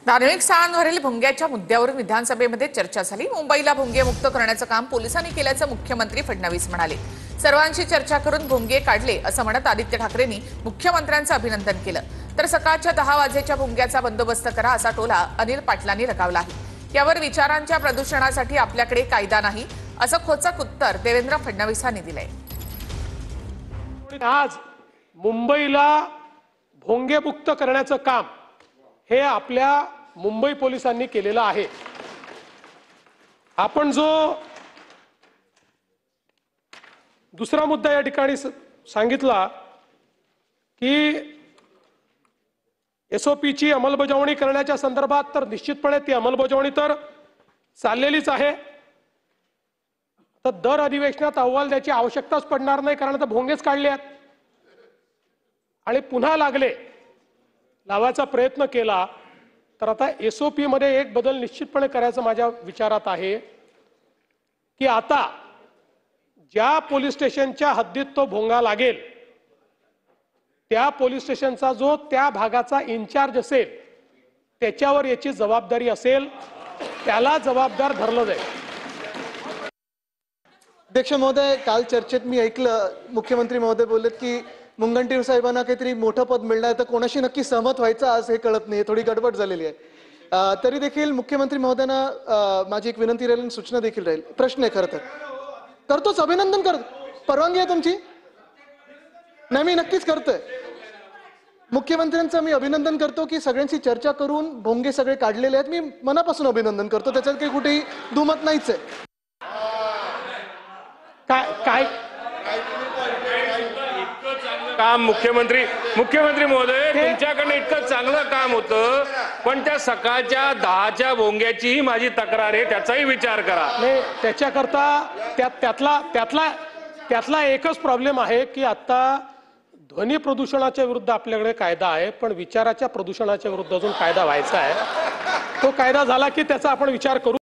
धार्मिक स्थळांवरील भुंग्याच्या मुद्द्यावरून विधानसभेमध्ये चर्चा झाली। मुंबईला भुंगे मुक्त करण्याचं काम पोलिसांनी केल्याचं मुख्यमंत्री फडणवीस म्हणाले। सर्वांशी चर्चा करून भुंगे काढले असं म्हणत आदित्य ठाकरेंनी मुख्यमंत्र्यांचं अभिनंदन केलं। तर सकाळच्या 10 वाजेच्या भुंग्याचा बंदोबस्त करा असा टोला अनिल पाटलांनी लगावला आहे। यावर विचारांच्या प्रदूषणासाठी आपल्याकडे कायदा नाही असं खोचक उत्तर देवेंद्र फडणवीसांनी दिलंय। आज मुंबईला भोंगे मुक्त करण्याचं काम हे आपल्या मुंबई पोलिसांनी केलेलं आहे। आपण जो दुसरा मुद्दा या ठिकाणी सांगितला की एसओपीची अंमलबजावणी करण्याच्या संदर्भात, तर निश्चितपणे ती अंमलबजावणी तर चाललेलीच आहे। तर दर अधिवेशनात अहवाल द्यायची आवश्यकताच पडणार नाही, कारण आता भोंगेच काढले आहेत आणि पुन्हा लावायचा प्रयत्न केला तर आता एसओपी मध्ये एक बदल निश्चितपणे करायचं माझ्या विचारात आहे की आता ज्या पोलीस स्टेशनच्या हद्दीत तो भोंगा लागेल त्या पोलीस स्टेशनचा जो त्या भागाचा इन्चार्ज असेल त्याच्यावर याची जबाबदारी असेल, त्याला जबाबदार धरलं जाईल। अध्यक्ष महोदय, काल चर्चेत मी ऐकलं मुख्यमंत्री महोदय बोललेत की मुनगंटीवार साहेबांना काहीतरी मोठं पद मिळणार, तर कोणाशी नक्की सहमत व्हायचं आज हे कळत नाही, थोडी गडबड झालेली आहे। तरी देखील मुख्यमंत्री महोदयांना माझी एक विनंती राहील, सूचना देखील राहील। प्रश्न आहे, खरं तर करतोच, अभिनंदन करतो, परवानगी आहे तुमची? नाही, मी नक्कीच करतोय। मुख्यमंत्र्यांचं मी अभिनंदन करतो की सगळ्यांशी चर्चा करून भोंगे सगळे काढलेले आहेत। मी मनापासून अभिनंदन करतो, त्याच्यात काही कुठेही दुमत नाहीच आहे। काय काम मुख्यमंत्री महोदय, तुमच्याकडनं इतकं चांगलं काम होतं, पण त्या सकाळच्या 10च्या भोंग्याचीही माझी तक्रार आहे, त्याचाही विचार करा। नाही, त्याच्याकरता त्यातला एकच प्रॉब्लेम आहे की आता ध्वनी प्रदूषणाच्या विरुद्ध आपल्याकडे कायदा आहे, पण विचाराच्या प्रदूषणाच्या विरुद्ध अजून कायदा व्हायचा आहे। तो कायदा झाला की त्याचा आपण विचार करू।